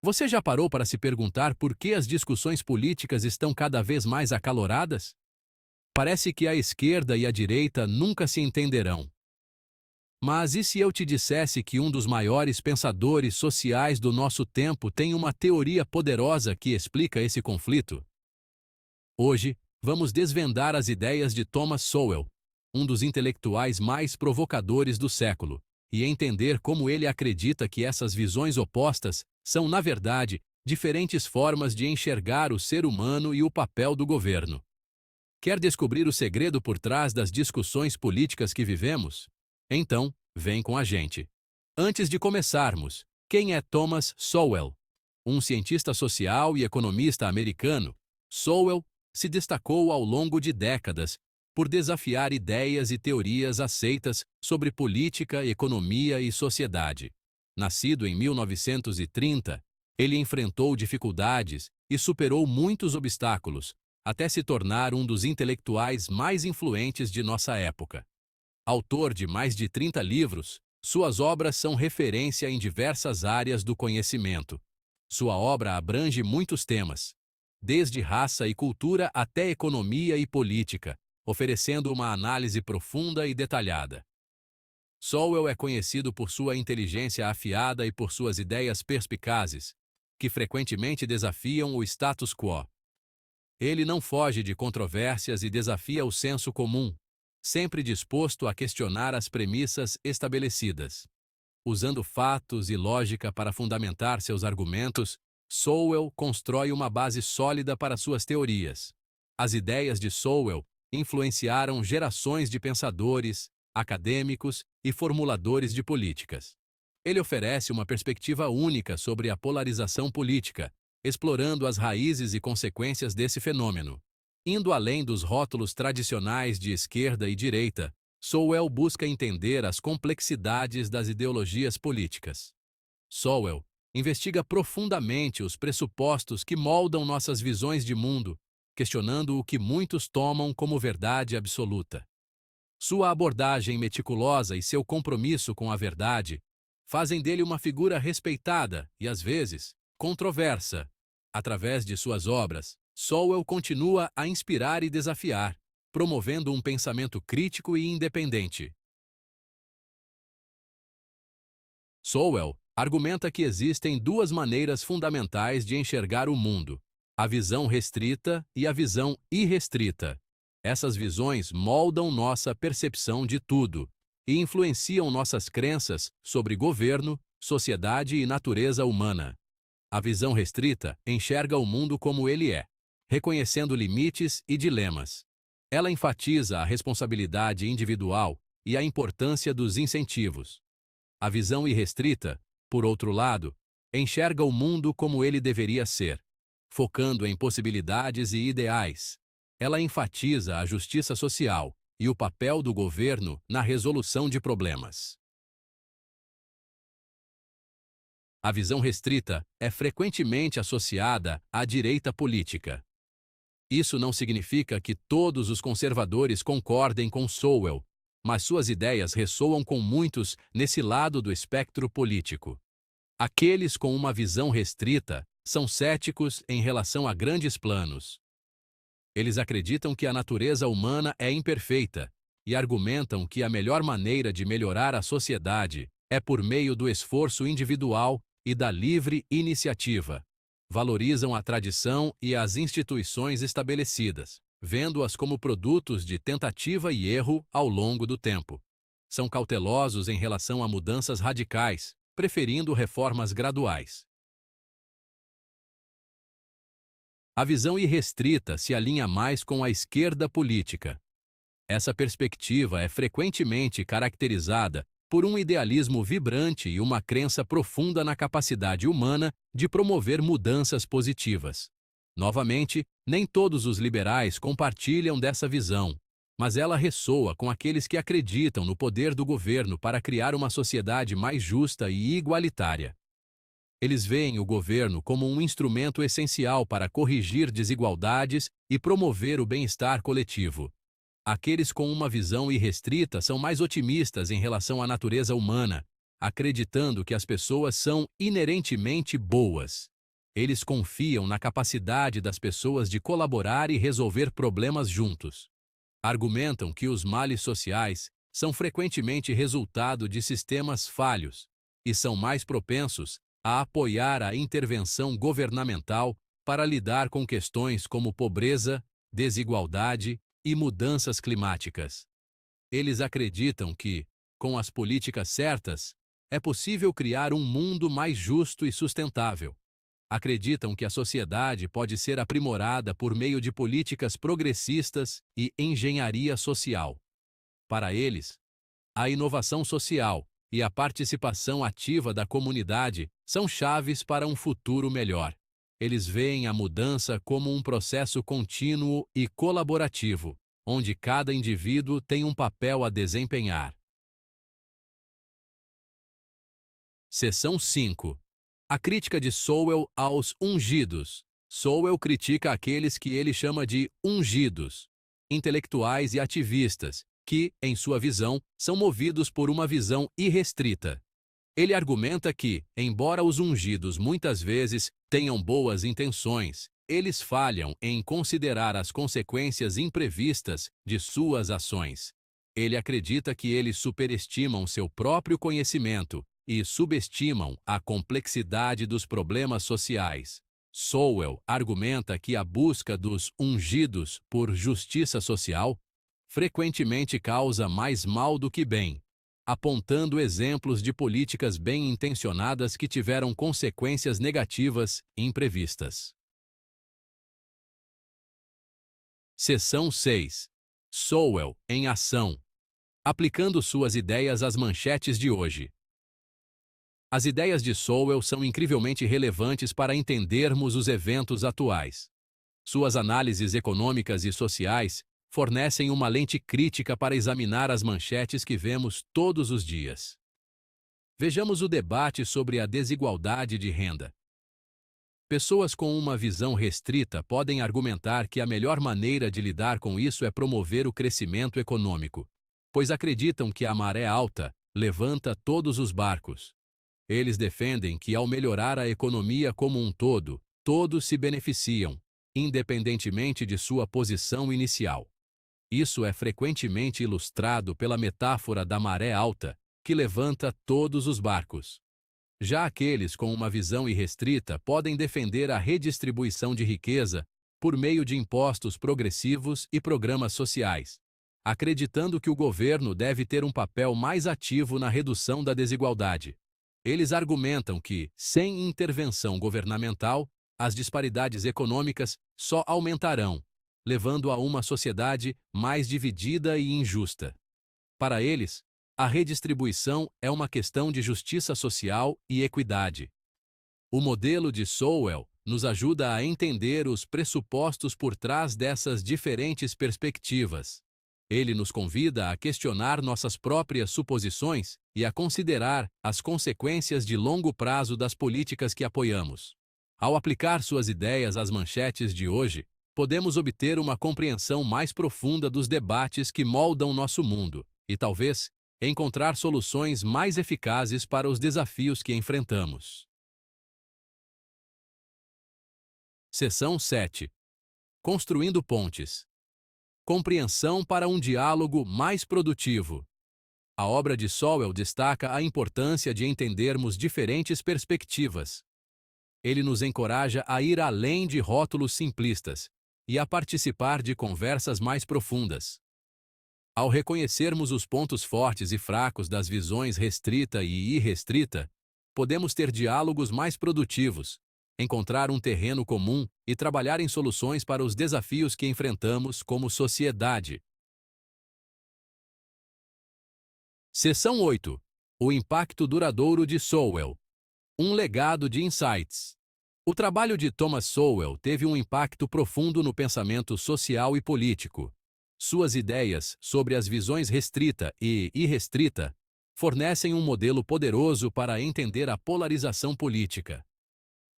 Você já parou para se perguntar por que as discussões políticas estão cada vez mais acaloradas? Parece que a esquerda e a direita nunca se entenderão. Mas e se eu te dissesse que um dos maiores pensadores sociais do nosso tempo tem uma teoria poderosa que explica esse conflito? Hoje, vamos desvendar as ideias de Thomas Sowell, um dos intelectuais mais provocadores do século, e entender como ele acredita que essas visões opostas são, na verdade, diferentes formas de enxergar o ser humano e o papel do governo. Quer descobrir o segredo por trás das discussões políticas que vivemos? Então, vem com a gente. Antes de começarmos, quem é Thomas Sowell? Um cientista social e economista americano, Sowell se destacou ao longo de décadas por desafiar ideias e teorias aceitas sobre política, economia e sociedade. Nascido em 1930, ele enfrentou dificuldades e superou muitos obstáculos, até se tornar um dos intelectuais mais influentes de nossa época. Autor de mais de 30 livros, suas obras são referência em diversas áreas do conhecimento. Sua obra abrange muitos temas, desde raça e cultura até economia e política, oferecendo uma análise profunda e detalhada. Sowell é conhecido por sua inteligência afiada e por suas ideias perspicazes, que frequentemente desafiam o status quo. Ele não foge de controvérsias e desafia o senso comum, sempre disposto a questionar as premissas estabelecidas. Usando fatos e lógica para fundamentar seus argumentos, Sowell constrói uma base sólida para suas teorias. As ideias de Sowell influenciaram gerações de pensadores, acadêmicos e formuladores de políticas. Ele oferece uma perspectiva única sobre a polarização política, explorando as raízes e consequências desse fenômeno. Indo além dos rótulos tradicionais de esquerda e direita, Sowell busca entender as complexidades das ideologias políticas. Sowell investiga profundamente os pressupostos que moldam nossas visões de mundo, questionando o que muitos tomam como verdade absoluta. Sua abordagem meticulosa e seu compromisso com a verdade fazem dele uma figura respeitada e, às vezes, controversa. Através de suas obras, Sowell continua a inspirar e desafiar, promovendo um pensamento crítico e independente. Sowell argumenta que existem duas maneiras fundamentais de enxergar o mundo: a visão restrita e a visão irrestrita. Essas visões moldam nossa percepção de tudo e influenciam nossas crenças sobre governo, sociedade e natureza humana. A visão restrita enxerga o mundo como ele é, reconhecendo limites e dilemas. Ela enfatiza a responsabilidade individual e a importância dos incentivos. A visão irrestrita, por outro lado, enxerga o mundo como ele deveria ser, focando em possibilidades e ideais. Ela enfatiza a justiça social e o papel do governo na resolução de problemas. A visão restrita é frequentemente associada à direita política. Isso não significa que todos os conservadores concordem com Sowell, mas suas ideias ressoam com muitos nesse lado do espectro político. Aqueles com uma visão restrita são céticos em relação a grandes planos. Eles acreditam que a natureza humana é imperfeita e argumentam que a melhor maneira de melhorar a sociedade é por meio do esforço individual e da livre iniciativa. Valorizam a tradição e as instituições estabelecidas, vendo-as como produtos de tentativa e erro ao longo do tempo. São cautelosos em relação a mudanças radicais, preferindo reformas graduais. A visão irrestrita se alinha mais com a esquerda política. Essa perspectiva é frequentemente caracterizada por um idealismo vibrante e uma crença profunda na capacidade humana de promover mudanças positivas. Novamente, nem todos os liberais compartilham dessa visão, mas ela ressoa com aqueles que acreditam no poder do governo para criar uma sociedade mais justa e igualitária. Eles veem o governo como um instrumento essencial para corrigir desigualdades e promover o bem-estar coletivo. Aqueles com uma visão irrestrita são mais otimistas em relação à natureza humana, acreditando que as pessoas são inerentemente boas Eles confiam na capacidade das pessoas de colaborar e resolver problemas juntos. Argumentam que os males sociais são frequentemente resultado de sistemas falhos e são mais propensos a apoiar a intervenção governamental para lidar com questões como pobreza, desigualdade e mudanças climáticas. Eles acreditam que, com as políticas certas, é possível criar um mundo mais justo e sustentável. Acreditam que a sociedade pode ser aprimorada por meio de políticas progressistas e engenharia social. Para eles, a inovação social e a participação ativa da comunidade são chaves para um futuro melhor. Eles veem a mudança como um processo contínuo e colaborativo, onde cada indivíduo tem um papel a desempenhar. Seção 5. A crítica de Sowell aos ungidos. Sowell critica aqueles que ele chama de ungidos, intelectuais e ativistas, que, em sua visão, são movidos por uma visão irrestrita. Ele argumenta que, embora os ungidos muitas vezes tenham boas intenções, eles falham em considerar as consequências imprevistas de suas ações. Ele acredita que eles superestimam seu próprio conhecimento e subestimam a complexidade dos problemas sociais. Sowell argumenta que a busca dos ungidos por justiça social frequentemente causa mais mal do que bem, apontando exemplos de políticas bem-intencionadas que tiveram consequências negativas imprevistas. Seção 6. Sowell em ação. Aplicando suas ideias às manchetes de hoje. As ideias de Sowell são incrivelmente relevantes para entendermos os eventos atuais. Suas análises econômicas e sociais fornecem uma lente crítica para examinar as manchetes que vemos todos os dias. Vejamos o debate sobre a desigualdade de renda. Pessoas com uma visão restrita podem argumentar que a melhor maneira de lidar com isso é promover o crescimento econômico, pois acreditam que a maré alta levanta todos os barcos. Eles defendem que, ao melhorar a economia como um todo, todos se beneficiam, independentemente de sua posição inicial. Isso é frequentemente ilustrado pela metáfora da maré alta, que levanta todos os barcos. Já aqueles com uma visão irrestrita podem defender a redistribuição de riqueza por meio de impostos progressivos e programas sociais, acreditando que o governo deve ter um papel mais ativo na redução da desigualdade. Eles argumentam que, sem intervenção governamental, as disparidades econômicas só aumentarão, levando a uma sociedade mais dividida e injusta. Para eles, a redistribuição é uma questão de justiça social e equidade. O modelo de Sowell nos ajuda a entender os pressupostos por trás dessas diferentes perspectivas. Ele nos convida a questionar nossas próprias suposições e a considerar as consequências de longo prazo das políticas que apoiamos. Ao aplicar suas ideias às manchetes de hoje, podemos obter uma compreensão mais profunda dos debates que moldam nosso mundo e, talvez, encontrar soluções mais eficazes para os desafios que enfrentamos. Seção 7. Construindo pontes. Compreensão para um diálogo mais produtivo. A obra de Sowell destaca a importância de entendermos diferentes perspectivas. Ele nos encoraja a ir além de rótulos simplistas e a participar de conversas mais profundas. Ao reconhecermos os pontos fortes e fracos das visões restrita e irrestrita, podemos ter diálogos mais produtivos, encontrar um terreno comum e trabalhar em soluções para os desafios que enfrentamos como sociedade. Seção 8. O impacto duradouro de Sowell. Um legado de insights. O trabalho de Thomas Sowell teve um impacto profundo no pensamento social e político. Suas ideias sobre as visões restrita e irrestrita fornecem um modelo poderoso para entender a polarização política.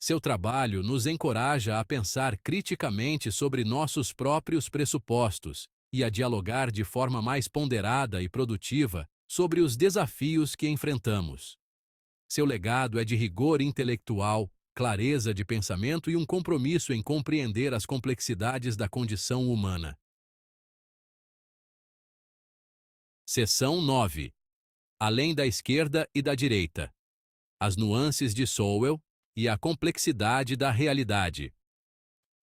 Seu trabalho nos encoraja a pensar criticamente sobre nossos próprios pressupostos e a dialogar de forma mais ponderada e produtiva sobre os desafios que enfrentamos. Seu legado é de rigor intelectual, clareza de pensamento e um compromisso em compreender as complexidades da condição humana. Seção 9. Além da esquerda e da direita. As nuances de Sowell e a complexidade da realidade.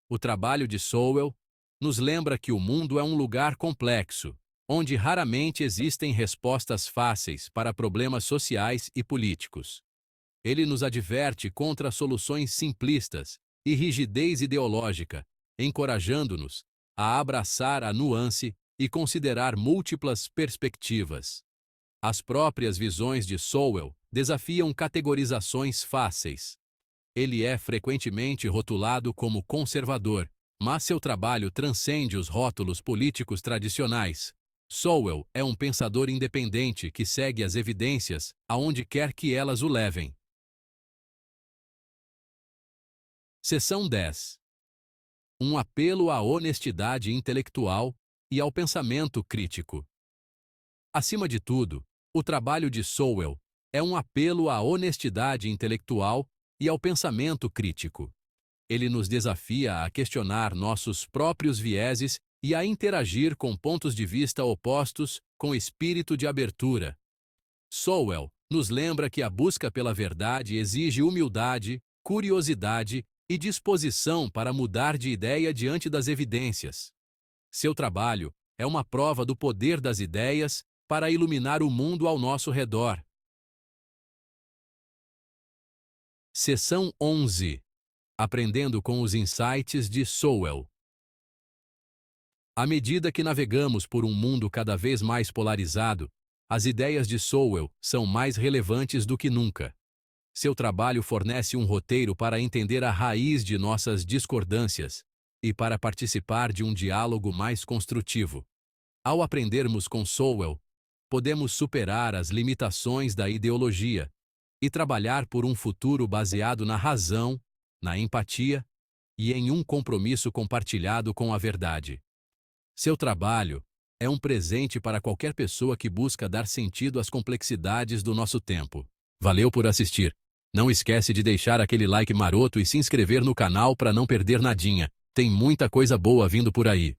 O trabalho de Sowell nos lembra que o mundo é um lugar complexo, onde raramente existem respostas fáceis para problemas sociais e políticos. Ele nos adverte contra soluções simplistas e rigidez ideológica, encorajando-nos a abraçar a nuance e considerar múltiplas perspectivas. As próprias visões de Sowell desafiam categorizações fáceis. Ele é frequentemente rotulado como conservador, mas seu trabalho transcende os rótulos políticos tradicionais. Sowell é um pensador independente que segue as evidências aonde quer que elas o levem. Seção 10. Um apelo à honestidade intelectual e ao pensamento crítico. Acima de tudo, o trabalho de Sowell é um apelo à honestidade intelectual e ao pensamento crítico. Ele nos desafia a questionar nossos próprios vieses e a interagir com pontos de vista opostos com espírito de abertura. Sowell nos lembra que a busca pela verdade exige humildade, curiosidade e disposição para mudar de ideia diante das evidências. Seu trabalho é uma prova do poder das ideias para iluminar o mundo ao nosso redor. Seção 11. Aprendendo com os insights de Sowell. À medida que navegamos por um mundo cada vez mais polarizado, as ideias de Sowell são mais relevantes do que nunca. Seu trabalho fornece um roteiro para entender a raiz de nossas discordâncias e para participar de um diálogo mais construtivo. Ao aprendermos com Sowell, podemos superar as limitações da ideologia e trabalhar por um futuro baseado na razão, na empatia e em um compromisso compartilhado com a verdade. Seu trabalho é um presente para qualquer pessoa que busca dar sentido às complexidades do nosso tempo. Valeu por assistir. Não esquece de deixar aquele like maroto e se inscrever no canal para não perder nadinha. Tem muita coisa boa vindo por aí.